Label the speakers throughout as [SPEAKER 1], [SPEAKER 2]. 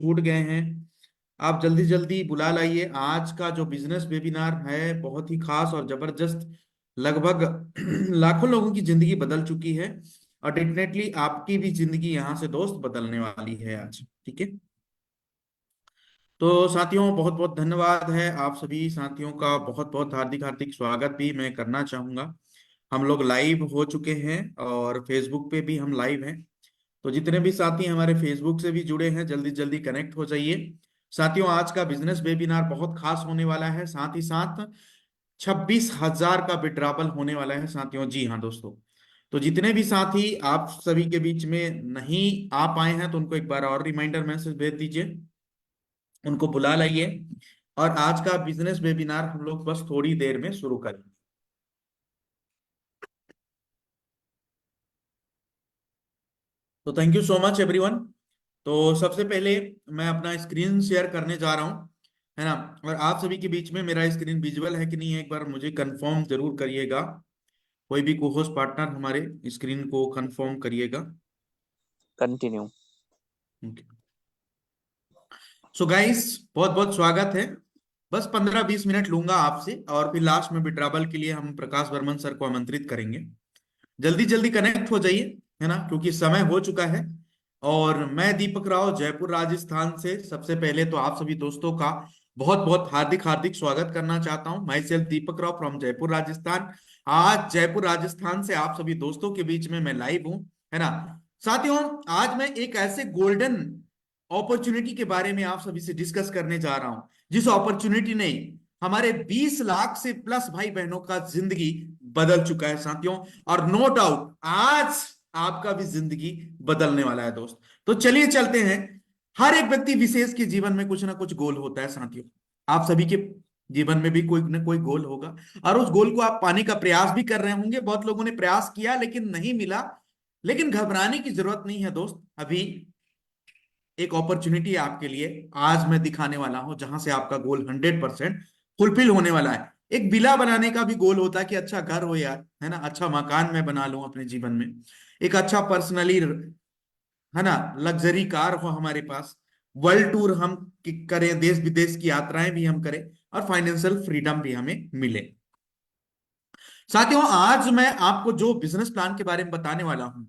[SPEAKER 1] छूट गए हैं। आप जल्दी जल्दी बुला लाइए। आज का जो बिजनेस वेबिनार है बहुत ही खास और जबरदस्त, लगभग लाखों लोगों की जिंदगी बदल चुकी है। और डेफिनेटली आपकी भी जिंदगी यहाँ से दोस्त बदलने वाली है आज। ठीक है। तो साथियों, बहुत बहुत धन्यवाद है। आप सभी साथियों का बहुत बहुत हार्दिक हार्दिक स्वागत भी मैं करना चाहूंगा। हम लोग लाइव हो चुके हैं और फेसबुक पे भी हम लाइव हैं। तो जितने भी साथी हमारे फेसबुक से भी जुड़े हैं, जल्दी जल्दी कनेक्ट हो जाइए। साथियों, आज का बिजनेस वेबिनार बहुत खास होने वाला है। साथ ही साथ 26,000 का विड्रॉवल होने वाला है साथियों। जी हाँ दोस्तों। तो जितने भी साथी आप सभी के बीच में नहीं आ पाए हैं, तो उनको एक बार और रिमाइंडर मैसेज भेज दीजिए, उनको बुला लाइए। और आज का बिजनेस वेबिनार हम लोग बस थोड़ी देर में शुरू करेंगे। तो thank you so much everyone. तो सबसे पहले मैं अपना स्क्रीन शेयर करने जा रहा हूं, है ना। और आप सभी के बीच में मेरा स्क्रीन विजुअल है कि नहीं है, एक बार मुझे कंफर्म जरूर करिएगा। कोई भी को होस्ट पार्टनर हमारे स्क्रीन को कंफर्म करिएगा।
[SPEAKER 2] कंटिन्यू।
[SPEAKER 1] सो गाइस, बहुत बहुत स्वागत है। बस 15-20 मिनट लूंगा आपसे, और फिर लास्ट में विड्रावल के लिए हम प्रकाश वर्मन सर को आमंत्रित करेंगे। जल्दी जल्दी कनेक्ट हो जाइए, है ना, क्योंकि समय हो चुका है। और मैं दीपक राव, जयपुर राजस्थान से सबसे पहले तो आप सभी दोस्तों का बहुत बहुत हार्दिक हार्दिक स्वागत करना चाहता हूं। My self Deepak Rao from Jaipur Rajasthan. आज जयपुर राजस्थान से आप सभी दोस्तों के बीच में मैं लाइव हूं, है ना। साथियों, आज मैं एक ऐसे गोल्डन अपॉर्चुनिटी के बारे में आप सभी से डिस्कस करने जा रहा हूं, जिस अपॉर्चुनिटी ने हमारे 20 लाख से प्लस भाई बहनों का जिंदगी बदल चुका है साथियों। और नो डाउट आज आपका भी जिंदगी बदलने वाला है दोस्त। तो चलिए चलते हैं। हर एक व्यक्ति विशेष के जीवन में कुछ ना कुछ गोल होता है साथियों। आप सभी के जीवन में भी कोई ना कोई गोल होगा, और उस गोल को आप पाने का प्रयास भी कर रहे होंगे। बहुत लोगों ने प्रयास किया लेकिन नहीं मिला। लेकिन घबराने की जरूरत नहीं है दोस्त। अभी एक अपॉर्चुनिटी आपके लिए आज मैं दिखाने वाला हूं, जहां से आपका गोल 100% फुलफिल होने वाला है। एक विला बनाने का भी गोल होता है कि अच्छा घर हो यार, है ना, अच्छा मकान मैं बना लूं अपने जीवन में। एक अच्छा पर्सनली, है ना, लग्जरी कार हो हमारे पास। वर्ल्ड टूर हम करें, देश विदेश की यात्राएं भी हम करें, और फाइनेंशियल फ्रीडम भी हमें मिले। साथियों, आज मैं आपको जो बिजनेस प्लान के बारे में बताने वाला हूं,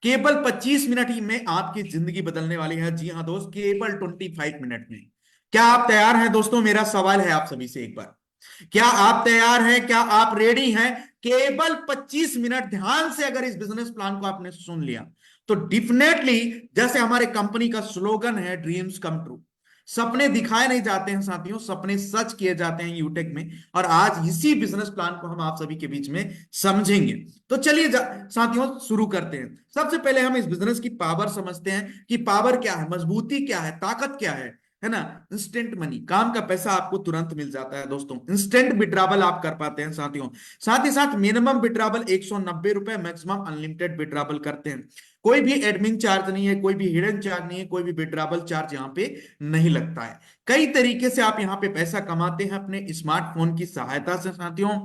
[SPEAKER 1] केवल 25 मिनट ही में आपकी जिंदगी बदलने वाली है। जी हाँ दोस्त, केवल 25 मिनट में। क्या आप तैयार हैं दोस्तों? मेरा सवाल है आप सभी से एक बार, क्या आप तैयार हैं? क्या आप रेडी हैं? केवल 25 मिनट ध्यान से अगर इस बिजनेस प्लान को आपने सुन लिया, तो डेफिनेटली, जैसे हमारे कंपनी का स्लोगन है, ड्रीम्स कम ट्रू। सपने दिखाए नहीं जाते हैं साथियों, सपने सच किए जाते हैं यूटेक में। और आज इसी बिजनेस प्लान को हम आप सभी के बीच में समझेंगे। तो चलिए साथियों, शुरू करते हैं। सबसे पहले हम इस बिजनेस की पावर समझते हैं कि पावर क्या है, मजबूती क्या है, ताकत क्या है ना। इंस्टेंट मनी, काम का पैसा आपको तुरंत मिल जाता है दोस्तों। इंस्टेंट विड्रावल आप कर पाते हैं साथियों। साथ ही साथ मिनिमम विड्रावल 190 रुपए, मैक्सिमम अनलिमिटेड विड्रावल करते हैं। कोई भी एडमिन चार्ज नहीं है, कोई भी हिडन चार्ज नहीं है, कोई भी विड्रावल चार्ज यहाँ पे नहीं लगता है। कई तरीके से आप यहाँ पे पैसा कमाते हैं अपने स्मार्टफोन की सहायता से साथियों।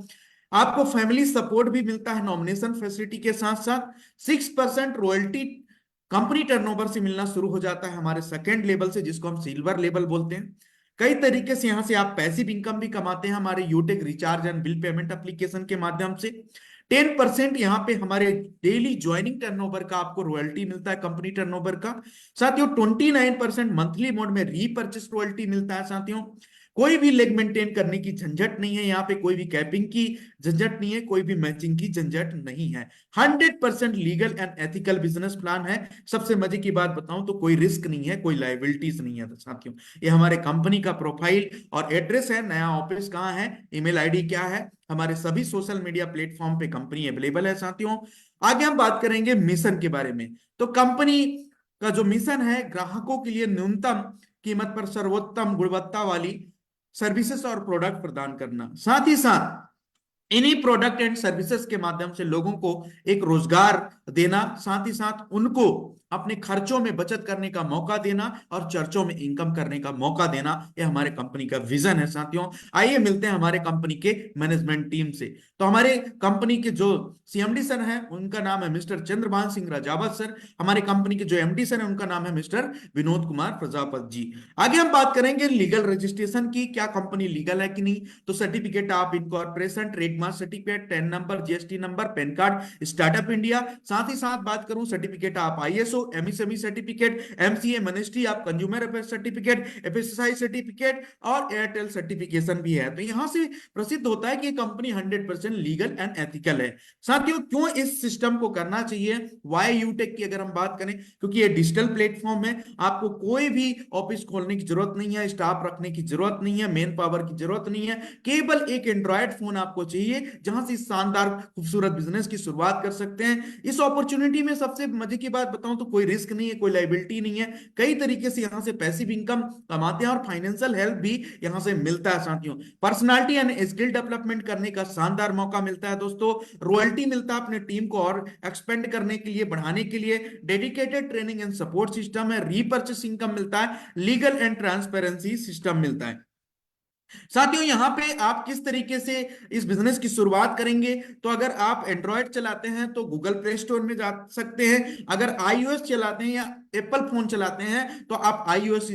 [SPEAKER 1] आपको फैमिली सपोर्ट भी मिलता है नॉमिनेशन फैसिलिटी के साथ साथ। 6% रॉयल्टी कंपनी टर्नओवर से मिलना शुरू हो जाता है, हमारे सेकेंड लेवल से, जिसको हम सिल्वर लेवल बोलते हैं। कई तरीके से यहां से आप पैसिव इनकम भी कमाते हैं हमारे Utech recharge and bill payment application के माध्यम से। 10% यहाँ पे हमारे डेली ज्वाइनिंग टर्नओवर का आपको रॉयल्टी मिलता है, कंपनी टर्नओवर का। साथियों, 29% मंथली मोड में रीपर्चेस रॉयल्टी मिलता है साथियों। कोई भी लेग मेंटेन करने की झंझट नहीं है यहाँ पे, कोई भी कैपिंग की झंझट नहीं है, कोई भी मैचिंग की झंझट नहीं है। 100% legal and ethical business plan है। सबसे मजे की बात बताऊं तो कोई रिस्क नहीं है, कोई लाइबिलिटीज नहीं है। तो साथियों, ये हमारे कंपनी का प्रोफाइल और एड्रेस है। नया ऑफिस कहाँ है, ईमेल आईडी क्या है, हमारे सभी सोशल मीडिया प्लेटफॉर्म पे कंपनी अवेलेबल है साथियों। आगे हम बात करेंगे मिशन के बारे में। तो कंपनी का जो मिशन है, ग्राहकों के लिए न्यूनतम कीमत पर सर्वोत्तम गुणवत्ता वाली सर्विसेज और प्रोडक्ट प्रदान करना। साथ ही साथ इन्हीं प्रोडक्ट एंड सर्विसेज के माध्यम से लोगों को एक रोजगार देना, साथ ही साथ उनको अपने खर्चों में बचत करने का मौका देना और चर्चों में इनकम करने का मौका देना, ये हमारे कंपनी का विजन है साथियों। आइए मिलते हैं हमारे कंपनी के मैनेजमेंट टीम से। तो हमारे कंपनी के जो सीएमडी सर हैं उनका नाम है मिस्टर चंद्रभान सिंह राजावत सर। हमारे कंपनी के जो एमडी सर हैं उनका नाम है मिस्टर विनोद कुमार प्रजापत जी। आगे हम बात करेंगे लीगल रजिस्ट्रेशन की, क्या कंपनी लीगल है कि नहीं। तो certificate of incorporation, trademark certificate, ten number, GST number, pan card, startup India. साथ ही साथ बात करूं certificate of ISO, MSME certificate, MCA, ministry of consumer affairs certificate, FSSI certificate और एयरटेल सर्टिफिकेशन भी है। तो यहां से प्रसिद्ध होता है कि कंपनी 100% लीगल एंड एथिकल है। साथियों क्यों इस सिस्टम को करना चाहिए, वाई यूटेक की अगर हम बात करें, क्योंकि ये डिजिटल प्लेटफॉर्म है, आपको कोई भी ऑफिस खोलने की जरूरत नहीं है, स्टाफ रखने की जरूरत नहीं है, मेन पावर की जरूरत नहीं है, केवल एक एंड्रॉयड फोन आपको चाहिए जहां से शानदार खूबसूरत बिजनेस की शुरुआत कर सकते हैं। इस अपॉर्चुनिटी में सबसे मजे की बात बताऊं तो कोई रिस्क नहीं है, कोई लाइबिलिटी नहीं है, कई तरीके से यहां से पैसिव इनकम कमाते हैं और फाइनेंशियल हेल्प भी यहां से मिलता है साथियों। पर्सनालिटी एंड स्किल डेवलपमेंट करने का शानदार मौका मिलता है दोस्तों। रॉयल्टी मिलता है अपने टीम को और एक्सपेंड करने के लिए, बढ़ाने के लिए। Dedicated training and support system है, रीपर्चेस इनकम मिलता है, लीगल एंड ट्रांसपेरेंसी सिस्टम मिलता है। साथियों यहाँ पे आप किस तरीके से इस बिजनेस की शुरुआत करेंगे, तो अगर आप एंड्रॉयड चलाते हैं तो गूगल प्ले स्टोर में जा सकते हैं, अगर आईओएस चलाते हैं या एप्पल फोन चलाते हैं तो आप आईओएस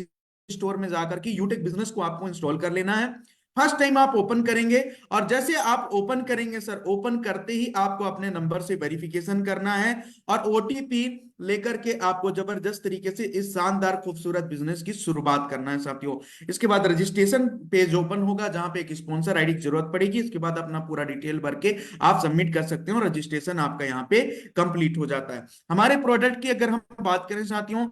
[SPEAKER 1] स्टोर में जाकर के यूटेक बिजनेस को आपको इंस्टॉल कर लेना है। फर्स्ट टाइम आप ओपन करेंगे और जैसे आप ओपन करेंगे सर, ओपन करते ही आपको अपने नंबर से वेरिफिकेशन करना है और ओटीपी लेकर के आपको जबरदस्त तरीके से इस शानदार खूबसूरत बिजनेस की शुरुआत करना है साथियों। इसके बाद रजिस्ट्रेशन पेज ओपन होगा जहां पे एक स्पॉन्सर आईडी की जरूरत पड़ेगी। इसके बाद अपना पूरा डिटेल भर के आप सबमिट कर सकते हो और रजिस्ट्रेशन आपका यहाँ पे कंप्लीट हो जाता है। हमारे प्रोडक्ट की अगर हम बात करें साथियों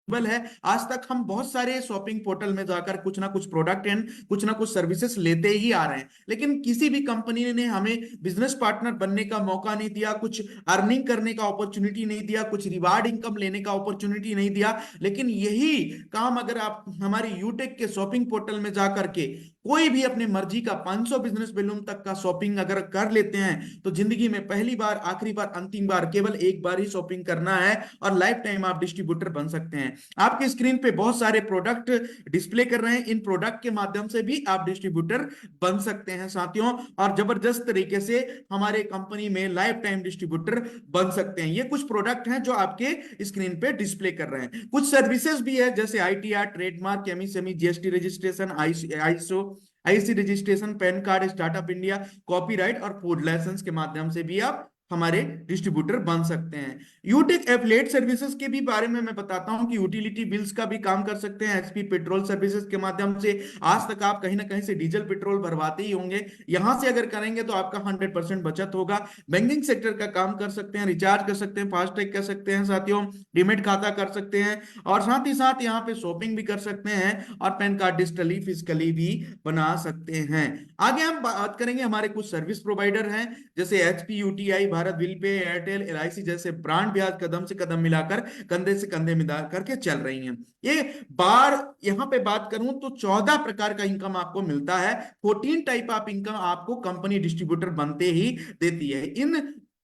[SPEAKER 1] है, आज तक हम बहुत सारे शॉपिंग पोर्टल में जाकर कुछ ना कुछ प्रोडक्ट एंड कुछ ना कुछ सर्विसेज लेते ही आ रहे हैं, लेकिन किसी भी कंपनी ने हमें बिजनेस पार्टनर बनने का मौका नहीं दिया, कुछ अर्निंग करने का अपॉर्चुनिटी नहीं दिया, कुछ रिवार्ड इनकम लेने का अपॉर्चुनिटी नहीं दिया। लेकिन यही काम अगर आप हमारी यूटेक के शॉपिंग पोर्टल में जाकर के कोई भी अपने मर्जी का 500 बिजनेस वॉल्यूम तक का शॉपिंग अगर कर लेते हैं तो जिंदगी में पहली बार, आखिरी बार, अंतिम बार केवल एक बार ही शॉपिंग करना है और लाइफ टाइम आप डिस्ट्रीब्यूटर बन सकते हैं। आपके स्क्रीन पे बहुत सारे प्रोडक्ट डिस्प्ले कर रहे हैं, इन प्रोडक्ट के माध्यम से भी आप डिस्ट्रीब्यूटर बन सकते हैं साथियों और जबरदस्त तरीके से हमारे कंपनी में लाइफ टाइम डिस्ट्रीब्यूटर बन सकते हैं। ये कुछ प्रोडक्ट हैं जो आपके स्क्रीन पे डिस्प्ले कर रहे हैं। कुछ सर्विसेज भी है जैसे ITR, trademark, MSME, GST registration, ISO, IEC registration, PAN card, startup India, copyright और फूड लाइसेंस के माध्यम से भी आप हमारे डिस्ट्रीब्यूटर बन सकते हैं। यूटेक एफिलिएट सर्विसेज के भी बारे में मैं बताता हूं कि यूटिलिटी बिल्स का भी काम कर सकते हैं एचपी पेट्रोल सर्विसेज के माध्यम से। आज तक आप कहीं ना कहीं से डीजल पेट्रोल भरवाते ही होंगे, यहां से अगर करेंगे तो आपका 100% बचत होगा। बैंकिंग सेक्टर का काम कर सकते हैं, रिचार्ज कर सकते हैं, फास्टैग कर सकते हैं साथियों, डीमेट खाता कर सकते हैं और साथ ही साथ यहाँ पे शॉपिंग भी कर सकते हैं और पैन कार्ड डिजिटली फिजिकली भी बना सकते हैं। आगे हम बात करेंगे हमारे कुछ सर्विस प्रोवाइडर हैं जैसे HP, UTI, Bharat bill pay, Airtel, LIC जैसे ब्रांड भी आज कदम से कदम मिलाकर, कंधे से कंधे मिला करके चल रही हैं। ये बार यहाँ पे बात करूं तो 14 प्रकार का इनकम आपको मिलता है। 14 टाइप ऑफ इनकम आपको कंपनी डिस्ट्रीब्यूटर बनते ही देती है। इन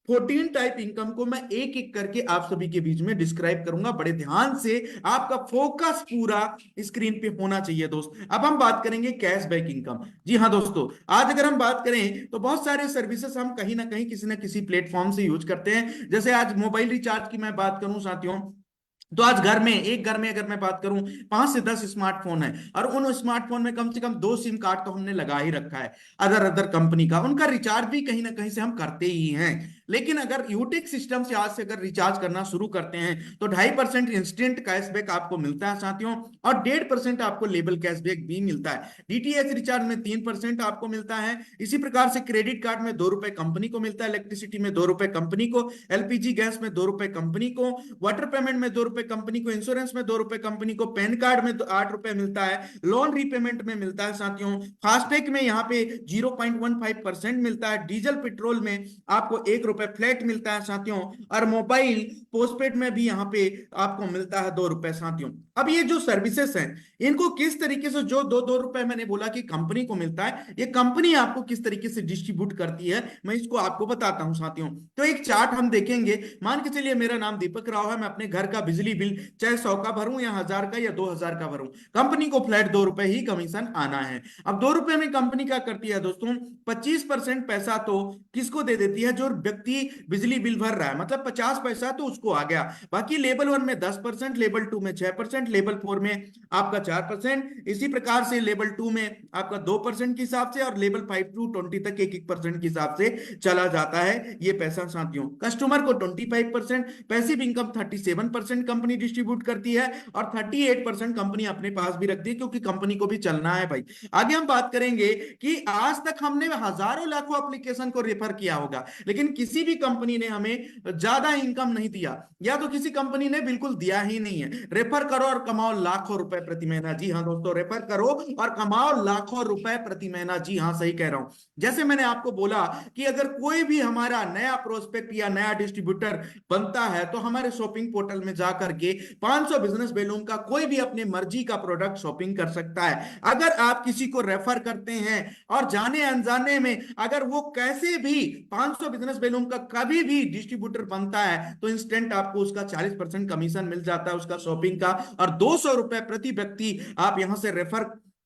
[SPEAKER 1] 14 टाइप इनकम को मैं एक एक करके आप सभी के बीच में डिस्क्राइब करूंगा, बड़े ध्यान से, आपका फोकस पूरा स्क्रीन पे होना चाहिए दोस्त। अब हम बात करेंगे कैशबैक इनकम। जी हाँ दोस्तों, आज अगर हम बात करें तो बहुत सारे सर्विसेज हम कहीं ना कहीं किसी ना किसी प्लेटफॉर्म से यूज करते हैं। जैसे आज मोबाइल रिचार्ज की मैं बात करूं साथियों, तो आज एक घर में अगर मैं बात करूं 5 से 10 स्मार्टफोन है और उन स्मार्टफोन में कम से कम 2 सिम कार्ड तो हमने लगा ही रखा है अदर अदर कंपनी का, उनका रिचार्ज भी कहीं ना कहीं से हम करते ही हैं। लेकिन अगर यूटेक सिस्टम से आज से अगर रिचार्ज करना शुरू करते हैं तो 2.5% इंस्टेंट कैशबैक आपको मिलता है साथियों और 1.5% आपको लेबल कैशबैक भी मिलता है। डीटीएच रिचार्ज में 3% आपको मिलता है। इसी प्रकार से क्रेडिट कार्ड में 2 रुपए कंपनी को मिलता है, इलेक्ट्रिसिटी में 2 रुपए कंपनी को, एलपीजी गैस में 2 रुपए कंपनी को, वाटर पेमेंट में 2 रुपए कंपनी को, इंश्योरेंस में 2 रुपए कंपनी को, पैन कार्ड में 8 रुपए मिलता है, लोन रीपेमेंट में मिलता है साथियों, फास्टैग में यहाँ पे 0.15% मिलता है, डीजल पेट्रोल में आपको 1 रुपए रुपए फ्लैट मिलता है साथियों। और मोबाइल पोस्टपेड में भी यहाँ पे आपको मिलता है 2 रुपए साथियों। अब ये जो सर्विसेज हैं इनको किस तरीके से, जो 2-2 रुपए मैंने बोला कि कंपनी को मिलता है, ये कंपनी आपको किस तरीके से डिस्ट्रीब्यूट करती है मैं इसको आपको बताता हूं साथियों। तो एक चार्ट हम देखेंगे। मान के चलिए मेरा नाम दीपक राव है, मैं अपने घर का बिजली बिल चाहे 100 का भरूं या 1000 का या 2000 का भरूं, कंपनी को फ्लैट 2 रुपए ही कमीशन आना है। अब 2 रुपए में कंपनी क्या करती है दोस्तों, 25% पैसा तो किसको दे देती है, जो व्यक्ति बिजली बिल भर रहा है, मतलब 50 पैसा तो उसको आ गया। बाकी लेवल 1 में 10%, लेवल 2 में 6%, लेवल 4 में आपका 4%, इसी प्रकार से लेवल 2 में आपका 2% के हिसाब से, और लेवल 5 टू 20 तक 1-1% के हिसाब से चला जाता है ये पैसा साथियों। कस्टमर को 25%, पैसिव इनकम 37% कंपनी डिस्ट्रीब्यूट करती है, और 38% कंपनी अपने पास भी रखती है, क्योंकि कंपनी को भी चलना है भाई। आगे हम बात करेंगे कि आज तक हमने हजारों लाखों एप्लीकेशन को रेफर किया होगा, लेकिन किसी भी कंपनी ने हमें ज्यादा इनकम नहीं दिया, या तो किसी कंपनी ने बिल्कुल दिया ही नहीं है। रेफर करो और कमाओ लाखों रुपए प्रति महीना। जी हाँ दोस्तों, रेफर करो और कमाओ लाखों रुपए प्रति महीना। जी हाँ, सही कह रहा हूं। जैसे मैंने आपको बोला कि अगर कोई भी हमारा नया प्रोस्पेक्ट या नया डिस्ट्रीब्यूटर बनता है तो हमारे शॉपिंग पोर्टल में जाकर के 500 बिजनेस बैलून का कोई भी अपने मर्जी का प्रोडक्ट शॉपिंग कर सकता है। अगर आप किसी को रेफर करते हैं और जाने अनजाने में अगर वो कैसे भी 500 बिजनेस बैलून का कभी भी डिस्ट्रीब्यूटर बनता है तो इंस्टेंट आपको उसका 40% कमीशन मिल जाता है उसका शॉपिंग का, और 200 रुपए प्रति व्यक्ति आप यहां से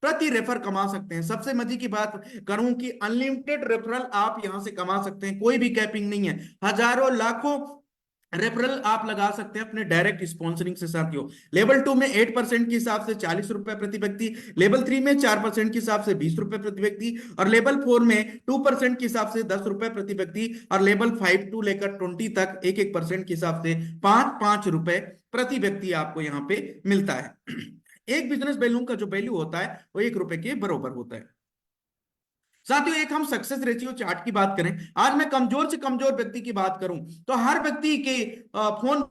[SPEAKER 1] प्रति रेफर कमा सकते हैं। सबसे मजे की बात करूं कि अनलिमिटेड रेफरल आप यहां से कमा सकते हैं, कोई भी कैपिंग नहीं है। हजारों लाखों रेफरल आप लगा सकते हैं अपने डायरेक्ट स्पॉन्सरिंग से साथियों। लेवल 2 में 8% के हिसाब से 40 रुपए प्रति व्यक्ति, लेवल 3 में 4% के हिसाब से 20 रुपए प्रति व्यक्ति, और लेवल 4 में 2% के हिसाब से 10 रुपए प्रति व्यक्ति, और लेवल 5 टू लेकर 20 तक 1-1% के हिसाब से 5-5 रुपए प्रति व्यक्ति आपको यहाँ पे मिलता है। एक बिजनेस वैल्यू का जो वैल्यू होता है वो 1 रुपए के बराबर होता है साथियों। एक हम सक्सेस रेशियो चार्ट की बात करें, आज मैं कमजोर से कमजोर व्यक्ति की बात करूं तो हर व्यक्ति के फोन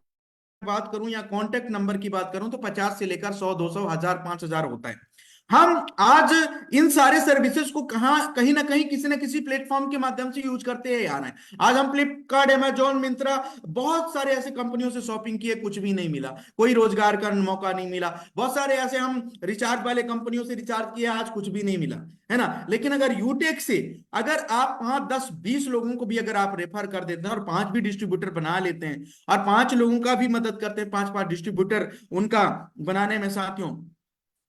[SPEAKER 1] बात करूं या कांटेक्ट नंबर की बात करूं तो 50 से लेकर 100, 200, 1000, 5000 होता है। हम आज इन सारे सर्विसेज को कहीं ना कहीं किसी ना किसी प्लेटफॉर्म के माध्यम से यूज करते हैं यार। आज हम फ्लिपकार्ट, अमेजोन, मिंत्रा, बहुत सारे ऐसे कंपनियों से शॉपिंग किए, कुछ भी नहीं मिला, कोई रोजगार का मौका नहीं मिला। बहुत सारे ऐसे हम रिचार्ज वाले कंपनियों से रिचार्ज किए, आज कुछ भी नहीं मिला, है ना। लेकिन अगर यूटेक से अगर आप 5, 10, 20 लोगों को भी अगर आप रेफर कर देते हैं और 5 भी डिस्ट्रीब्यूटर बना लेते हैं और 5 लोगों का भी मदद करते हैं, 5-5 डिस्ट्रीब्यूटर उनका बनाने में साथियों,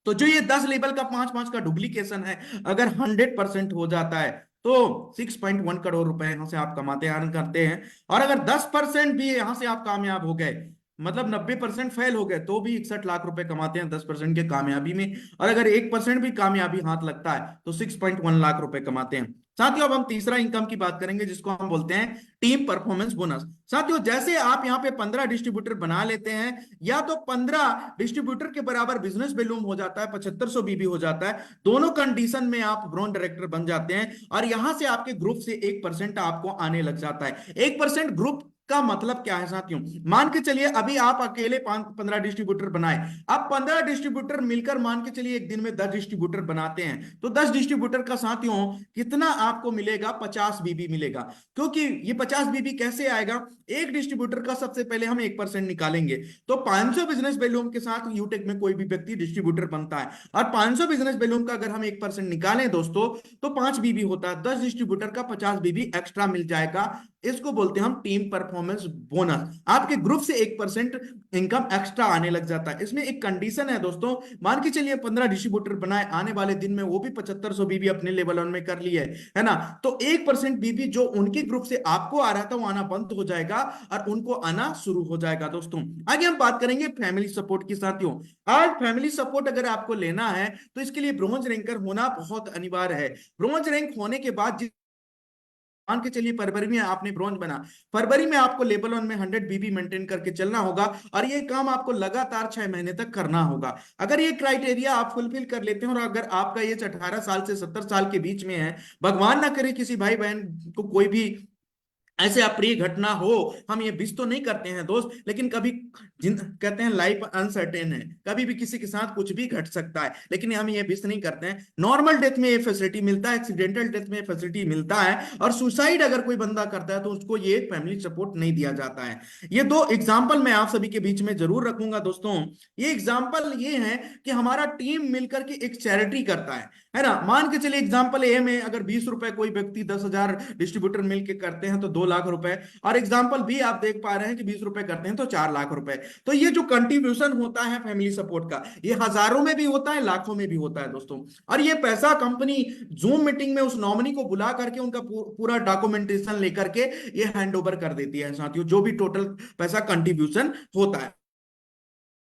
[SPEAKER 1] तो जो ये 10 लेवल का 5-5 का डुप्लीकेशन है अगर 100% हो जाता है तो 6.1 करोड़ रुपए यहां से आप कमाते अर्न करते हैं। और अगर 10% भी यहां से आप कामयाब हो गए, मतलब 90% फेल हो गए, तो भी 61 लाख रुपए कमाते हैं 10% के कामयाबी में। और अगर 1% भी कामयाबी हाथ लगता है तो 6.1 लाख रुपए कमाते हैं साथियों। अब हम तीसरा इनकम की बात करेंगे जिसको हम बोलते हैं टीम परफॉर्मेंस बोनस। साथियों, जैसे आप यहाँ पे 15 डिस्ट्रीब्यूटर बना लेते हैं या तो 15 डिस्ट्रीब्यूटर के बराबर बिजनेस वॉल्यूम हो जाता है, 7500 बीबी हो जाता है, दोनों कंडीशन में आप ब्रांड डायरेक्टर बन जाते हैं। और यहां से आपके ग्रुप से 1% आपको आने लग जाता है। 1% ग्रुप का मतलब क्या है साथियों, मान के चलिए अभी आप अकेले 15 डिस्ट्रीब्यूटर बनाए, अब 15 डिस्ट्रीब्यूटर मिलकर मान के चलिए एक दिन में 10 डिस्ट्रीब्यूटर बनाते हैं, तो 10 डिस्ट्रीब्यूटर का साथियों कितना आपको मिलेगा, 50 बीबी मिलेगा। क्योंकि ये 50 बीबी कैसे आएगा, एक डिस्ट्रीब्यूटर का सबसे पहले हम 1% निकालेंगे, तो 500 बिजनेस वॉल्यूम के साथ यूटेक में कोई भी व्यक्ति डिस्ट्रीब्यूटर बनता है, और 500 बिजनेस वॉल्यूम का अगर हम 1% निकालें दोस्तों तो 5 बीबी होता है, 10 डिस्ट्रीब्यूटर का 50 बीबी एक्स्ट्रा मिल जाएगा। इसको बोलते हैं हम टीम परफॉर्मेंस बोनस। आपके ग्रुप से 1% इनकम एक्स्ट्रा आने लग जाता है। इसमें एक कंडीशन है दोस्तों, मान के चलिए 15 डिस्ट्रीब्यूटर बनाए, आने वाले दिन में वो भी 7500 बीबी अपने लेवल वन में कर लिए, है ना, तो 1% बीबी जो उनके ग्रुप से आपको आ रहा था वो आना बंद हो जाएगा और उनको आना शुरू हो जाएगा दोस्तों। आगे हम बात करेंगे फैमिली सपोर्ट की साथियों। आज फैमिली सपोर्ट अगर आपको लेना है तो इसके लिए ब्रॉन्ज रैंकर होना बहुत अनिवार्य है। ब्रॉन्ज रैंक होने के बाद मान के चलिए फरवरी में आपने ब्रॉन्ज बना, फरवरी में आपको लेवल 1 में 100 बीबी मेंटेन करके चलना होगा, और ये काम आपको लगातार 6 महीने तक करना होगा। अगर ये क्राइटेरिया आप फुलफिल कर लेते हैं और अगर आपका एज 18 साल से 70 साल के बीच में है, भगवान ना करे किसी भाई बहन को कोई भी ऐसे अप्रिय घटना हो, हम ये विश तो नहीं करते हैं दोस्त, लेकिन कभी जिन कहते हैं लाइफ अनसर्टेन है, कभी भी किसी के साथ कुछ भी घट सकता है, लेकिन हम ये विश नहीं करते हैं। नॉर्मल डेथ में ये फैसिलिटी मिलता है, एक्सीडेंटल डेथ में ये फैसिलिटी मिलता है, और सुसाइड अगर कोई बंदा करता है तो उसको ये फैमिली सपोर्ट नहीं दिया जाता है। ये दो एग्जाम्पल मैं आप सभी के बीच में जरूर रखूंगा दोस्तों। ये एग्जाम्पल ये है कि हमारा टीम मिलकर के एक चैरिटी करता है ना। मान के चलिए एग्जाम्पल ए में अगर 20 रुपए कोई व्यक्ति 10,000 डिस्ट्रीब्यूटर मिलके करते हैं तो 2 लाख रुपए, और एग्जाम्पल भी आप देख पा रहे हैं कि 20 रुपए करते हैं तो 4 लाख रुपए। तो ये जो कंट्रीब्यूशन होता है फैमिली सपोर्ट का, ये हजारों में भी होता है, लाखों में भी होता है दोस्तों। और ये पैसा कंपनी जूम मीटिंग में उस नॉमिनी को बुला करके उनका पूरा डॉक्यूमेंटेशन लेकर के ये हैंड ओवर कर देती है साथियों, जो भी टोटल पैसा कंट्रीब्यूशन होता है।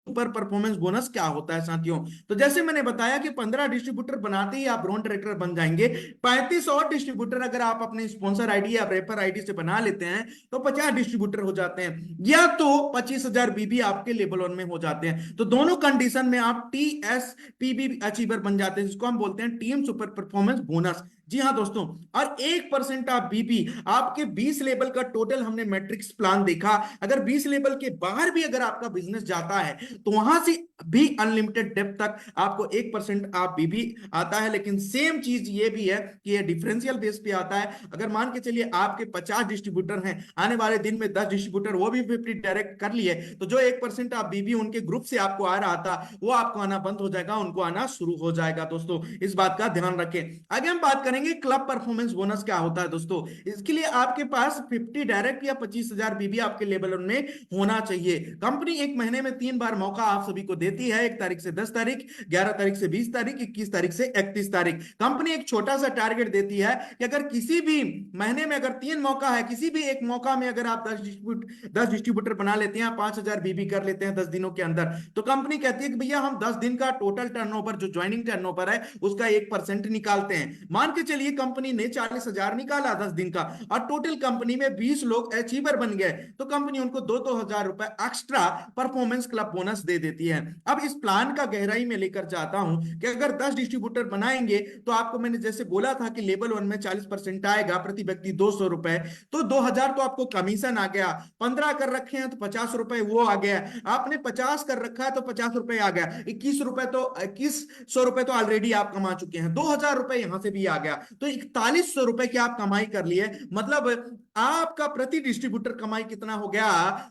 [SPEAKER 1] सुपर परफॉर्मेंस बोनस क्या होता है साथियों? तो जैसे मैंने बताया कि 15 डिस्ट्रीब्यूटर बनाते ही आप ब्रॉन्ज डायरेक्टर बन जाएंगे। 35 और डिस्ट्रीब्यूटर अगर आप अपने स्पॉन्सर आईडी या रेफर आईडी से बना लेते हैं तो 50 डिस्ट्रीब्यूटर हो जाते हैं, या तो 25,000 बीबी आपके लेवल 1 में हो जाते हैं। तो दोनों कंडीशन में आप TSPB अचीवर बन जाते हैं, जिसको हम बोलते हैं टीम सुपर परफॉर्मेंस बोनस। जी हाँ दोस्तों। और 1% ऑफ बीपी आपके 20 लेवल का टोटल हमने मैट्रिक्स प्लान देखा, अगर 20 लेवल के बाहर भी अगर आपका बिजनेस जाता है तो वहां से भी अनलिमिटेड डेप्थ तक आपको 1% आप बीबी आता है। लेकिन सेम चीज ये भी है कि ये डिफरेंशियल बेस पे आता है। अगर मान के चलिए आपके 50 डिस्ट्रीब्यूटर हैं, आने वाले दिन में 10 डिस्ट्रीब्यूटर वो भी 50 डायरेक्ट कर लिए, तो जो 1% आप बीबी उनके ग्रुप से आपको आ रहा था वो आपको आना बंद हो जाएगा, उनको आना शुरू हो जाएगा दोस्तों। इस बात का ध्यान रखें। आगे हम बात करेंगे क्लब परफॉर्मेंस बोनस क्या होता है दोस्तों। इसके लिए आपके पास 50 डायरेक्ट या 25,000 बीबी आपके लेवल में होना चाहिए। कंपनी एक महीने में 3 बार मौका आप सभी को देती है, 1 तारीख से 10 तारीख, 11 तारीख से 20 तारीख, 21 तारीख से 31 तारीख। कंपनी एक छोटा सा टारगेट देती है कि अगर किसी भी महीने में अगर 3 मौका है, किसी भी एक मौका में अगर आप 10 डिस्ट्रीब्यूटर बना लेते हैं, 5,000 बीबी कर लेते हैं 10 दिनों के अंदर, तो कंपनी कहती है कि भैया हम 10 दिन का टोटल टर्नओवर जो ज्वाइनिंग टर्नओवर है उसका 1% निकालते हैं। मान के चलिए कंपनी ने 40,000 निकाला 10 दिन का, और टोटल कंपनी में 20 लोग अचीवर बन गए, तो कंपनी उनको 2-2 हजार रुपए एक्स्ट्रा परफॉर्मेंस क्लब बोनस दे देती है। अब इस प्लान का गहराई में लेकर जाता हूं कि अगर 10 डिस्ट्रीब्यूटर बनाएंगे तो आपको मैंने जैसे बोला था कि लेवल 1 में 40% आएगा, प्रति व्यक्ति 200 रुपए, तो 2,000 तो आपको कमीशन आ गया। 15 कर रखे हैं तो 50 रुपए वो आ गया, आपने 50 कर रखा है तो 50 रुपए आ गया, 21 रुपए तो ऑलरेडी आप कमा चुके हैं, 2,000 रुपए यहां से भी आ गया, तो 4100 रुपए की आप कमाई कर लिए। मतलब आपका प्रति डिस्ट्रीब्यूटर कमाई कितना हो गया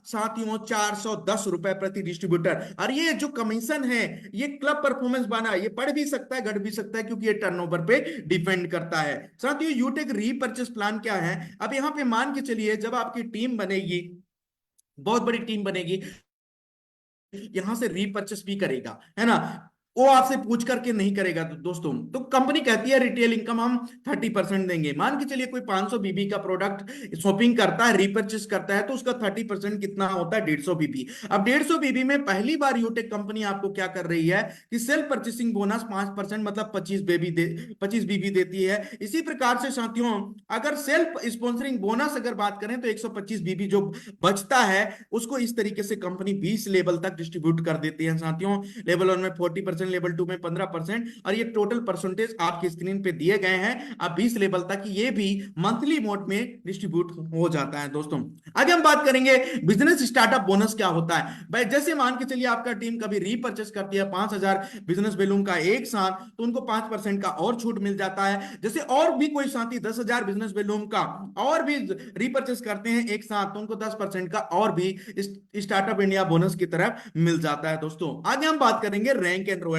[SPEAKER 1] साथियों? 410 रुपए प्रति डिस्ट्रीब्यूटर। और ये जो कमीशन है ये क्लब परफॉर्मेंस बना, ये बढ़ भी सकता है घट भी सकता है, क्योंकि ये टर्नओवर पे डिपेंड करता है। साथियों यूटेक रीपर्चेस प्लान क्या है? अब यहां पे मान के चलिए जब आपकी टीम बनेगी, बहुत बड़ी टीम बनेगी, यहां से रीपर्चेस भी करेगा, है ना, वो आपसे पूछ करके नहीं करेगा। तो दोस्तों तो कंपनी कहती है रिटेल इनकम हम 30% देंगे। मान के चलिए कोई 500 बीबी का प्रोडक्ट शॉपिंग करता है, रीपर्चेस करता है, तो उसका 30% कितना होता है? 150 बीबी। अब 150 बीबी में पहली बार यूटेक कंपनी आपको क्या कर रही है कि सेल्फ परचेसिंग बोनस 5%, मतलब 25 बीबी देती है। इसी प्रकार से साथियों अगर सेल्फ स्पॉन्सरिंग बोनस अगर बात करें तो 125 बीबी जो बचता है उसको इस तरीके से कंपनी 20 लेवल तक डिस्ट्रीब्यूट कर देती है साथियों। लेवल 1 में 40%, लेवल 2 में 15%, और ये टोटल परसेंटेज आपकी स्क्रीन पे दिए गए हैं। अब 20 लेवल तक ये भी मंथली मोड में डिस्ट्रीब्यूट हो जाता है दोस्तों। आगे हम बात करेंगे बिजनेस स्टार्टअप बोनस क्या होता है। भाई जैसे मान के चलिए आपका टीम कभी रीपर्चेस करती है 5,000 बिजनेस वैल्यूम का एक साथ, तो उनको 5% का और छूट मिल जाता है। जैसे और भी कोई साथी 10,000 बिजनेस वैल्यूम का और भी रीपर्चेस करते हैं एक साथ, तो उनको 10% का और भी स्टार्टअप इंडिया बोनस की तरफ मिल जाता है दोस्तों। आगे हम बात करेंगे रैंक एंड रॉयल्टी।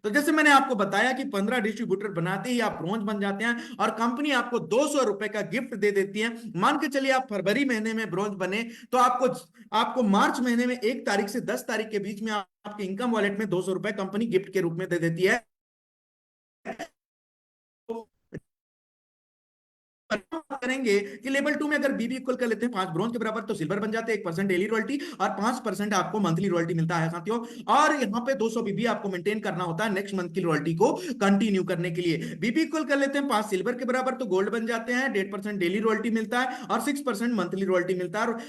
[SPEAKER 1] तो जैसे मैंने आपको बताया कि 15 डिस्ट्रीब्यूटर बनाते ही आप ब्रॉन्ज बन जाते हैं, और कंपनी आपको 200 रुपए का गिफ्ट दे देती है। मान के चलिए आप फरवरी महीने में ब्रॉन्ज बने, तो आपको मार्च महीने में 1 तारीख से 10 तारीख के बीच में आपके इनकम वॉलेट में 200 रुपए कंपनी गिफ्ट के रूप में दे देती है। करेंगे कि लेवल 2 में अगर बीबी इक्वल कर लेते हैं 5 ब्रॉन्ज के बराबर, तो सिल्वर बन जाते हैं, 1% डेली रॉयल्टी और 5% आपको मंथली रॉयल्टी मिलता है साथियों। और यहाँ पे 200 बीबी आपको मेंटेन करना होता है नेक्स्ट मंथ की रॉयल्टी को कंटिन्यू करने के लिए। बीबी इक्वल कर लेते हैं 5 सिल्वर के बराबर, तो गोल्ड बन जाते हैं, 1.5% डेली रॉयल्टी मिलता है और 6% मंथली रॉयल्टी मिलता है। और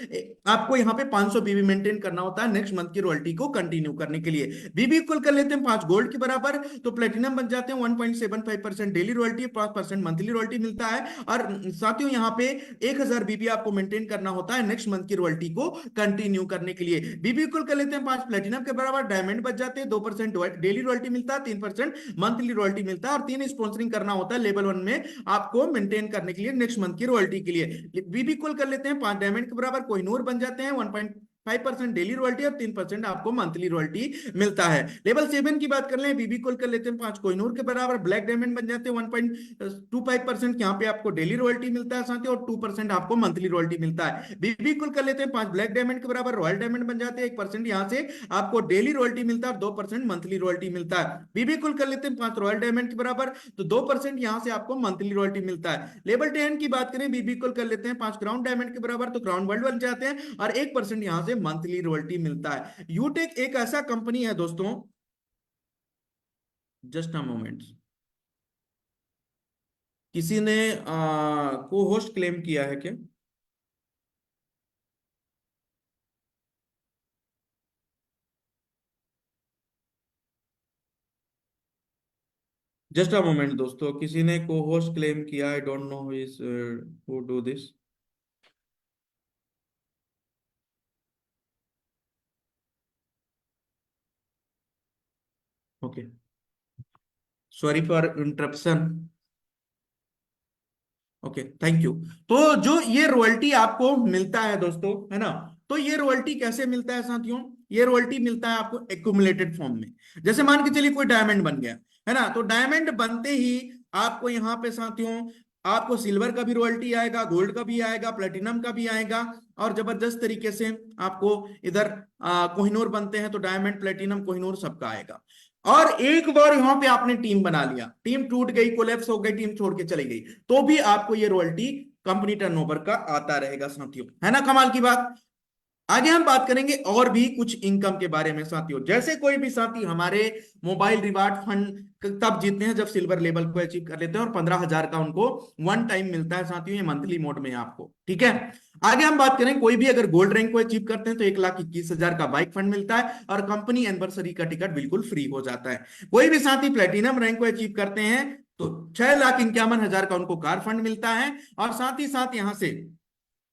[SPEAKER 1] आपको यहाँ पे 500 बीबी मेंटेन करना होता है नेक्स्ट मंथ की रॉयल्टी को कंटिन्यू करने के लिए। बीबी इक्वल कर लेते हैं 5 गोल्ड के बराबर, तो प्लेटिनम बन जाते हैं, 1.75% डेली रॉयल्टी, 5% मंथली रॉयल्टी मिलता है। और साथियों यहाँ पे 1000 बीबी आपको मेंटेन करना होता है नेक्स्ट मंथ की रॉयल्टी को कंटिन्यू करने के लिए। बीबी इक्वल कर लेते हैं 5 प्लेटिनम के बराबर, डायमंड बच जाते हैं 2% डेली रॉयल्टी मिलता है, 3% मंथली रॉयल्टी मिलता है, और 3 स्पॉन्सरिंग करना होता है लेवल 1 में आपको मेंटेन करने के लिए नेक्स्ट मंथ की रॉयल्टी के लिए। बीबी इक्वल कर लेते हैं 5 डायमंड के बराबर, कोहिनूर बन जाते हैं 1.5% डेली रॉयल्टी और 3% आपको मंथली रॉयल्टी मिलता है। लेवल 7 की बात कर लें, बीबी कॉल कर लेते हैं 5 कोहिनूर के बराबर, ब्लैक डायमंड बन जाते हैं 1.25%, यहाँ पे आपको डेली रॉयल्टी मिलता है साथ ही, और 2% आपको मंथली रॉयल्टी मिलता है। बीबी कॉल कर लेते हैं 5 ब्लैक डायमंड के बराबर, रॉयल डायमंड बन जाते हैं 1% यहाँ से आपको डेली रॉयल्टी मिलता है और 2% मंथली रॉयल्टी मिलता है। बीबी कॉल कर लेते हैं 5 रॉयल डायमंड के बराबर, तो 2% यहाँ से आपको मंथली रॉयल्टी मिलता है। लेवल 10 की बात करें, बीबी कॉल कर लेते हैं 5 क्राउन डायमंड के बराबर, तो क्राउन वर्ल्ड बन जाते हैं और 1% यहाँ से मंथली रॉयल्टी मिलता है। यूटेक एक ऐसा कंपनी है दोस्तों, जस्ट अ मोमेंट, किसी ने को होस्ट क्लेम किया है क्या? जस्ट अ मोमेंट दोस्तों, किसी ने को होस्ट क्लेम किया, I don't know is who do this. Okay, sorry for interruption. Okay, thank you. तो जो ये रॉयल्टी आपको मिलता है दोस्तों, है ना, तो ये रॉयल्टी कैसे मिलता है साथियों? ये रॉयल्टी मिलता है आपको एक्यूमुलेटेड फॉर्म में। जैसे मान के चलिए कोई डायमंड बन गया, है ना, तो डायमंड बनते ही आपको यहाँ पे साथियों आपको सिल्वर का भी रॉयल्टी आएगा, गोल्ड का भी आएगा, प्लेटिनम का भी आएगा, और जबरदस्त तरीके से आपको इधर कोहिनूर बनते हैं तो डायमंड प्लेटिनम कोहिनूर सबका आएगा। और एक बार यहां पे आपने टीम बना लिया, टीम टूट गई, कोलैप्स हो गई, टीम छोड़ के चली गई, तो भी आपको ये रॉयल्टी कंपनी टर्नओवर का आता रहेगा साथियों, है ना, कमाल की बात। आगे हम बात करेंगे और भी कुछ इनकम के बारे में साथियों। जैसे कोई भी साथी हमारे मोबाइल रिवार्ड फंड तब जीतते हैं जब सिल्वर लेवल को अचीव कर लेते हैं, और 15,000 का उनको वन टाइम मिलता है साथियों, ये मंथली मोड में आपको, ठीक है। आगे हम बात करें, कोई भी अगर गोल्ड रैंक को अचीव करते हैं तो 1,21,000 का बाइक फंड मिलता है और कंपनी एनिवर्सरी का टिकट बिल्कुल फ्री हो जाता है। कोई भी साथी प्लेटिनम रैंक को अचीव करते हैं तो 6,51,000 का उनको कार फंड मिलता है, और साथ ही साथ यहां से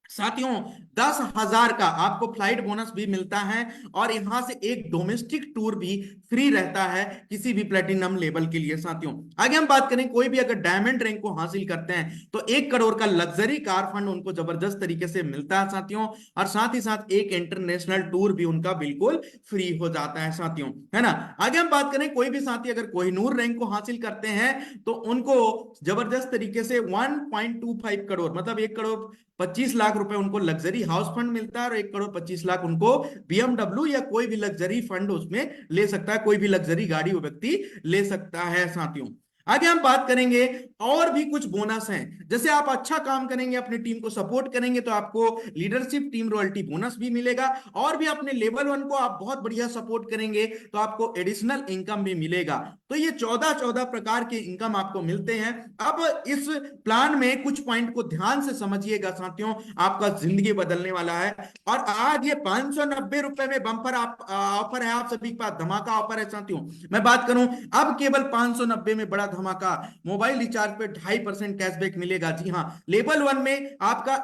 [SPEAKER 1] साथियों 10,000 का आपको फ्लाइट बोनस भी मिलता है, और यहां से एक डोमेस्टिक टूर भी फ्री रहता है किसी भी प्लेटिनम लेवल के लिए साथियों। आगे हम बात करें, कोई भी अगर डायमंड रैंक को हासिल करते हैं तो 1 करोड़ का लग्जरी कार फंड उनको जबरदस्त तरीके से मिलता है साथियों, और साथ ही साथ एक इंटरनेशनल टूर भी उनका बिल्कुल फ्री हो जाता है साथियों, है ना। आगे हम बात करें, कोई भी साथी अगर कोहिनूर रैंक को हासिल करते हैं तो उनको जबरदस्त तरीके से 1.25 करोड़ मतलब 1,25,00,000 रुपए उनको लग्जरी हाउस फंड मिलता है, और 1,25,00,000 उनको बीएमडब्ल्यू या कोई भी लग्जरी फंड उसमें ले सकता है, कोई भी लग्जरी गाड़ी वो व्यक्ति ले सकता है साथियों। आगे हम बात करेंगे और भी कुछ बोनस हैं। जैसे आप अच्छा काम करेंगे, अपनी टीम को सपोर्ट करेंगे, तो आपको लीडरशिप टीम रॉयल्टी बोनस भी मिलेगा, और भी अपने लेवल 1 को आप बहुत बढ़िया सपोर्ट करेंगे तो आपको एडिशनल इनकम भी मिलेगा। तो ये 14 प्रकार के इनकम आपको मिलते हैं। अब इस प्लान में कुछ पॉइंट को ध्यान से समझिएगा साथियों, आपका जिंदगी बदलने वाला है। और आज ये 590 रुपए में बम्पर ऑफर है, आप सभी के पास धमाका ऑफर है साथियों। मैं बात करूं, अब केवल 590 में बड़ा धमाका, मोबाइल रिचार्ज पे 2.5% कैशबैक मिलेगा। जी हाँ, लेवल 1 में आपका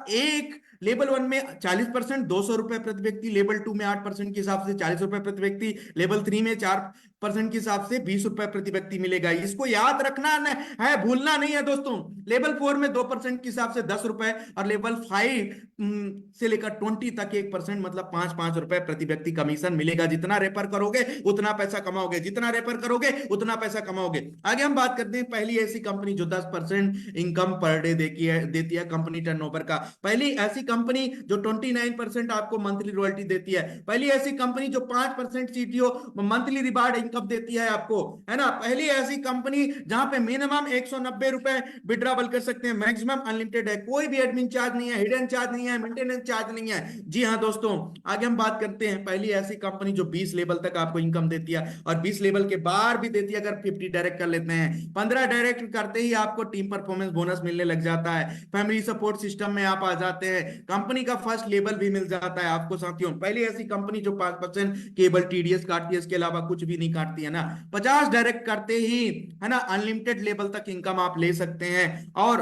[SPEAKER 1] लेवल 1 में 40%, 200 रुपए प्रति व्यक्ति, लेवल 2 में 8% के हिसाब से 40 रुपए प्रति व्यक्ति, लेवल 3 में 4% के हिसाब से 20 रुपए प्रति व्यक्ति मिलेगा। इसको याद रखना है, भूलना नहीं है दोस्तों। लेवल 4 में 2% के हिसाब से 10 रुपए, और लेवल 5 से लेकर 20 तक 1% मतलब 5-5 रुपए प्रति व्यक्ति कमीशन मिलेगा। जितना रेफर करोगे उतना पैसा कमाओगे, जितना रेफर करोगे उतना पैसा कमाओगे। आगे हम बात करते हैं, पहली ऐसी कंपनी जो 10% इनकम पर डे देती है कंपनी टर्नओवर का, पहली ऐसी कंपनी जो 29% आपको मंथली रॉयल्टी देती है, पहली ऐसी कंपनी जो 5% सीटीओ मंथली रिवार्ड इनकम देती है आपको, है ना, पहली ऐसी कंपनी जहां पे मिनिमम 190 रुपए विड्रॉवल कर सकते हैं, मैक्सिमम अनलिमिटेड है, कोई भी एडमिन चार्ज नहीं है, हिडन चार्ज नहीं है, मेंटेनेंस चार्ज नहीं है। जी हाँ दोस्तों, आगे हम बात करते हैं, पहली ऐसी कंपनी जो 20 लेवल तक आपको इनकम देती है, और 20 लेवल के बाहर भी देती है अगर 50 डायरेक्ट कर लेते हैं। 15 डायरेक्ट करते ही आपको टीम परफॉर्मेंस बोनस मिलने लग जाता है, फैमिली सपोर्ट सिस्टम में आप आ जाते हैं, कंपनी का फर्स्ट लेवल भी मिल जाता है आपको साथियों। पहली ऐसी कंपनी जो 5% केबल टीडीएस काटती है, इसके अलावा कुछ भी नहीं काटती है ना। 50 डायरेक्ट करते ही, है ना, अनलिमिटेड लेवल तक इनकम आप ले सकते हैं। और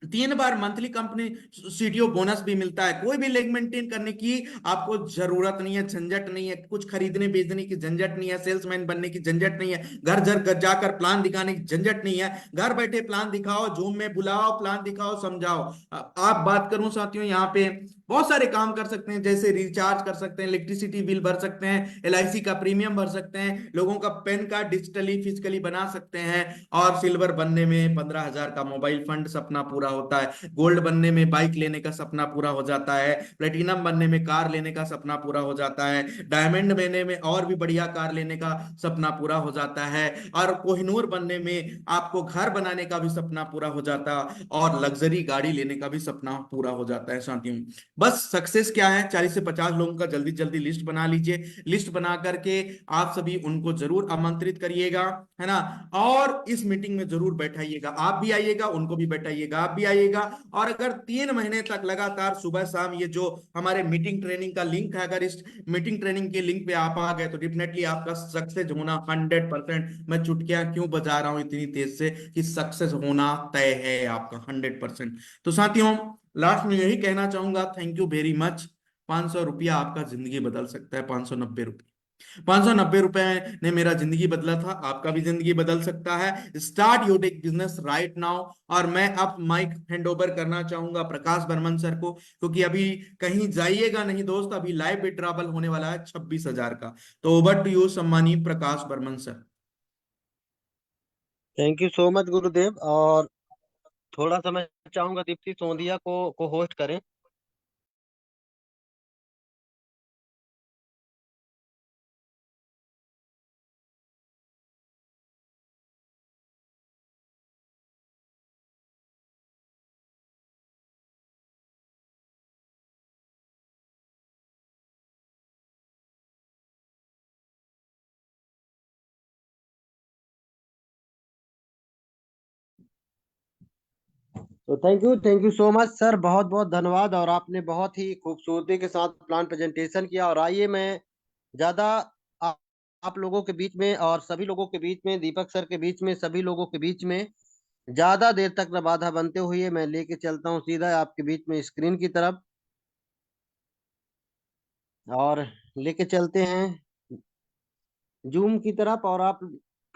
[SPEAKER 1] 3 बार मंथली कंपनी सीटीओ बोनस भी मिलता है। कोई भी लेग मेंटेन करने की आपको जरूरत नहीं है, झंझट नहीं है, कुछ खरीदने बेचने की झंझट नहीं है, सेल्समैन बनने की झंझट नहीं है, घर घर जाकर प्लान दिखाने की झंझट नहीं है। घर बैठे प्लान दिखाओ, जूम में बुलाओ, प्लान दिखाओ, समझाओ। आप बात करूं साथियों, यहाँ पे बहुत सारे काम कर सकते हैं, जैसे रिचार्ज कर सकते हैं, इलेक्ट्रिसिटी बिल भर सकते हैं, एलआईसी का प्रीमियम भर सकते हैं, लोगों का पैन कार्ड डिजिटली फिजिकली बना सकते हैं। और सिल्वर बनने में 15,000 का मोबाइल फंड सपना पूरा होता है। गोल्ड बनने में बाइक लेने का सपना पूरा हो जाता है। प्लेटिनम बनने में कार लेने का सपना पूरा हो जाता है। डायमंड बनने में और भी बढ़िया कार लेने का सपना पूरा हो जाता है। और कोहिनूर बनने में आपको घर बनाने का भी सपना पूरा हो जाता है, और लग्जरी गाड़ी लेने का भी सपना पूरा हो जाता है साथियों। बस सक्सेस क्या है, 40 से 50 लोगों का जल्दी जल्दी लिस्ट बना लीजिए। लिस्ट बना करके आप सभी उनको जरूर आमंत्रित करिएगा, है ना। और इस मीटिंग में जरूर बैठाइएगा, आप भी आइएगा, उनको भी बैठाइएगा, आप भी आइएगा। और अगर 3 महीने तक लगातार सुबह शाम ये जो हमारे मीटिंग ट्रेनिंग का लिंक है, अगर इस मीटिंग ट्रेनिंग के लिंक पे आप आ गए तो डेफिनेटली आपका सक्सेस होना 100%। मैं चुटकियां क्यों बजा रहा हूं इतनी तेज से, कि सक्सेस होना तय है आपका 100%। तो साथियों, लास्ट में यही कहना चाहूंगा, थैंक यू वेरी मच। 500 रुपया आपका जिंदगी बदल सकता है, 590 रुपये। 590 रुपए ने मेरा जिंदगी बदला था, आपका भी जिंदगी बदल सकता है। Start your tech business right now. और मैं अब माइक हैंड ओवर करना चाहूंगा प्रकाश बर्मन सर को, क्योंकि अभी कहीं जाइएगा नहीं दोस्त, अभी लाइव विड्रॉवल होने वाला है 26,000 का। तो ओवर टू यू सम्मानीय Prakash Barman sir.
[SPEAKER 3] Thank you so much गुरुदेव। और थोड़ा सा मैं चाहूंगा दीप्ति सोंधिया को होस्ट करें। तो thank you so much sir, बहुत बहुत धन्यवाद। और आपने बहुत ही खूबसूरती के साथ प्लान प्रेजेंटेशन किया। और आइए मैं ज़्यादा आ- आप लोगों के बीच में और सभी लोगों के बीच में, दीपक सर के बीच में, सभी लोगों के बीच में ज़्यादा देर तक न बाधा बनते हुए मैं लेके चलता हूँ सीधा आपके बीच में स्क्रीन की तरफ। और लेके चलते हैं जूम की तरफ। और आप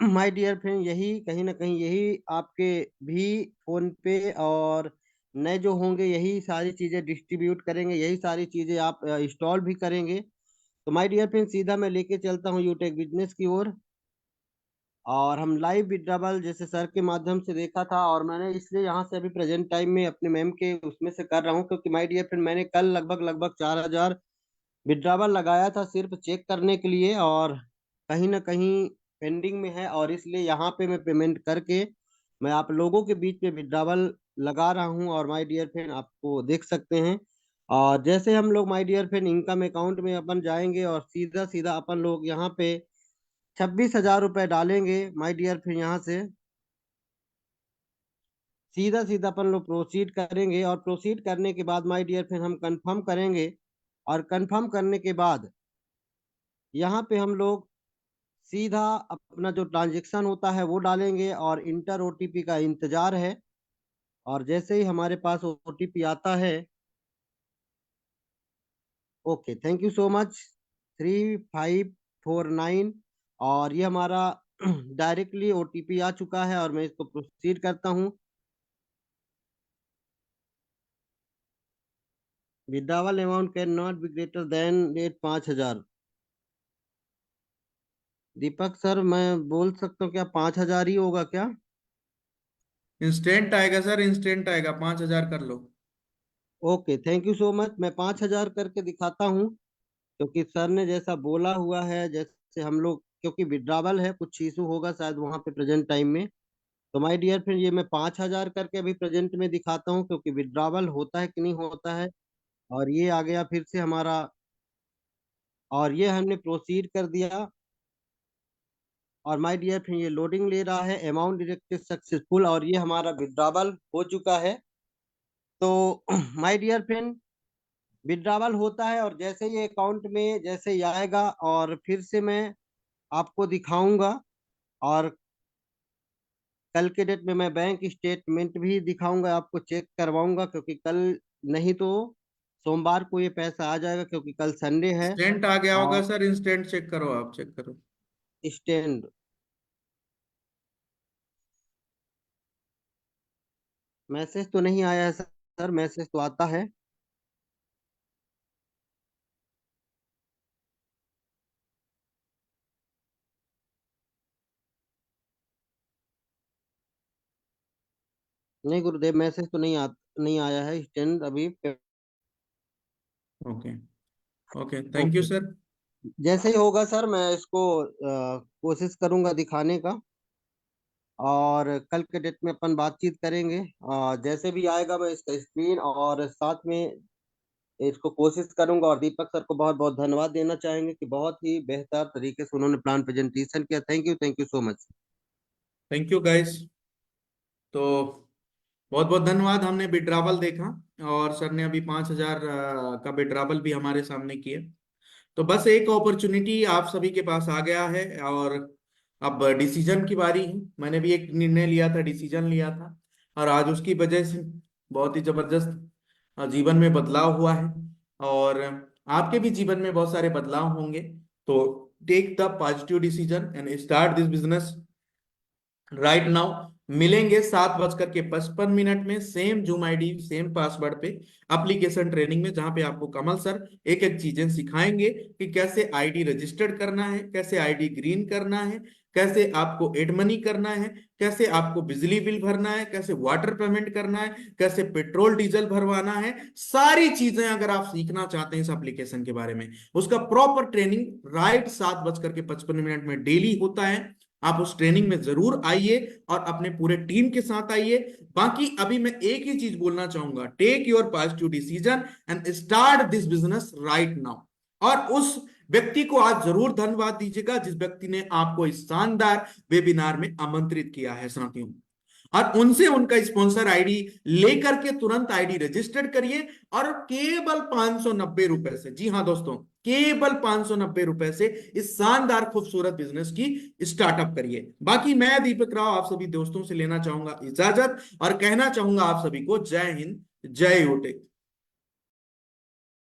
[SPEAKER 3] माय डियर फ्रेंड, यही कहीं ना कहीं यही आपके भी फोन पे और नए जो होंगे यही सारी चीजें डिस्ट्रीब्यूट करेंगे, यही सारी चीजें आप इंस्टॉल भी करेंगे। तो माय डियर फ्रेंड, सीधा मैं लेके चलता हूँ यूटेक बिजनेस की ओर। और हम लाइव विड्रावल जैसे सर के माध्यम से देखा था, और मैंने इसलिए यहाँ से अभी प्रेजेंट टाइम में अपने मैम के उसमें से कर रहा हूँ, क्योंकि माय डियर फ्रेंड मैंने कल लगभग लगभग 4,000 विड्रावल लगाया था सिर्फ चेक करने के लिए, और कहीं ना कहीं पेंडिंग में है। और इसलिए यहाँ पे मैं पेमेंट करके मैं आप लोगों के बीच में विड्रावल लगा रहा हूँ। और माय डियर फ्रेंड, आपको देख सकते हैं। और जैसे हम लोग my dear friend income account में अपन जाएंगे और सीधा सीधा अपन लोग यहाँ पे 26,000 रुपये डालेंगे माय डियर फ्रेंड। यहाँ से सीधा सीधा अपन लोग प्रोसीड करेंगे, और प्रोसीड करने के बाद माय डियर फ्रेंड हम कंफर्म करेंगे। और कंफर्म करने के बाद यहाँ पे हम लोग सीधा अपना जो ट्रांजेक्शन होता है वो डालेंगे, और इंटर ओटीपी का इंतजार है। और जैसे ही हमारे पास ओटीपी आता है, okay thank you so much, 3549। और ये हमारा डायरेक्टली ओटीपी आ चुका है, और मैं इसको प्रोसीड करता हूँ। Withdrawal amount can not be greater than rate 5,000। Deepak sir, मैं बोल सकता हूँ क्या 5,000 ही होगा क्या?
[SPEAKER 1] इंस्टेंट आएगा सर, इंस्टेंट आएगा, 5,000 कर लो।
[SPEAKER 3] Okay thank you so much, मैं 5,000 करके दिखाता हूँ। क्योंकि सर ने जैसा बोला हुआ है, जैसे हम लोग, क्योंकि विड्रावल है, कुछ इशू होगा शायद वहाँ पे प्रेजेंट टाइम में। तो माय डियर फ्रेंड, ये मैं 5,000 करके अभी प्रेजेंट में दिखाता हूँ, क्योंकि विड्रावल होता है कि नहीं होता है। और ये आ गया फिर से हमारा, और ये हमने प्रोसीड कर दिया। और माय डियर फ्रेंड, ये लोडिंग ले रहा है, अमाउंट डिडक्टेड सक्सेसफुल, और ये हमारा विड्रावल हो चुका है। तो माय डियर फ्रेंड, विड्रावल होता है, और जैसे ही अकाउंट में जैसे ही आएगा, और फिर से मैं आपको दिखाऊंगा। और कल के डेट में मैं बैंक स्टेटमेंट भी दिखाऊंगा, आपको चेक करवाऊंगा, क्योंकि कल नहीं तो सोमवार को ये पैसा आ जाएगा, क्योंकि कल संडे है।
[SPEAKER 1] इंस्टेंट आ गया होगा
[SPEAKER 3] और
[SPEAKER 1] सर, इंस्टेंट चेक करो, आप चेक करो।
[SPEAKER 3] स्टैंड मैसेज तो नहीं आया है सर, मैसेज तो आता है। नहीं गुरुदेव, मैसेज तो नहीं आया है स्टैंड अभी।
[SPEAKER 1] Okay. Okay, thank you
[SPEAKER 3] okay,
[SPEAKER 1] sir.
[SPEAKER 3] जैसे ही होगा सर मैं इसको कोशिश करूंगा दिखाने का, और कल के डेट में अपन बातचीत करेंगे। जैसे भी आएगा मैं इसका स्क्रीन और साथ में इसको कोशिश करूंगा। और दीपक सर को बहुत बहुत धन्यवाद देना चाहेंगे कि बहुत ही बेहतर तरीके से उन्होंने प्लान प्रेजेंटेशन किया। Thank you so much.
[SPEAKER 1] Thank you guys. तो बहुत बहुत धन्यवाद। हमने विड्रावल देखा और सर ने अभी 5,000 का विड्रावल भी हमारे सामने किए। तो बस एक अपॉर्चुनिटी आप सभी के पास आ गया है, और अब डिसीजन की बारी है। मैंने भी एक निर्णय लिया था, डिसीजन लिया था, और आज उसकी वजह से बहुत ही जबरदस्त जीवन में बदलाव हुआ है, और आपके भी जीवन में बहुत सारे बदलाव होंगे। तो take the positive decision and start this business right now. मिलेंगे 7:55 में, same zoom ID same password पे, एप्लीकेशन ट्रेनिंग में, जहां पे आपको कमल सर एक एक चीजें सिखाएंगे कि कैसे आईडी रजिस्टर्ड करना है, कैसे आईडी ग्रीन करना है, कैसे आपको एड मनी करना है, कैसे आपको बिजली बिल भरना है, कैसे वाटर पेमेंट करना है, कैसे पेट्रोल डीजल भरवाना है। सारी चीजें अगर आप सीखना चाहते हैं इस एप्लीकेशन के बारे में, उसका प्रॉपर ट्रेनिंग राइट 7:55 में डेली होता है। आप उस ट्रेनिंग में जरूर आइए और अपने पूरे टीम के साथ आइए। बाकी अभी मैं एक ही चीज बोलना चाहूंगा, take your positive decision and start this business right now. और उस व्यक्ति को आज जरूर धन्यवाद दीजिएगा जिस व्यक्ति ने आपको इस शानदार वेबिनार में आमंत्रित किया है साथियों। और उनसे उनका स्पॉन्सर आईडी लेकर के तुरंत आईडी रजिस्टर्ड करिए, और केवल 590 रुपए से, जी हाँ दोस्तों, केवल 590 रुपए से इस शानदार खूबसूरत बिजनेस की स्टार्टअप करिए। बाकी मैं दीपक राव आप सभी दोस्तों से लेना चाहूंगा इजाजत, और कहना चाहूंगा आप सभी को जय हिंद, जय यूटेक।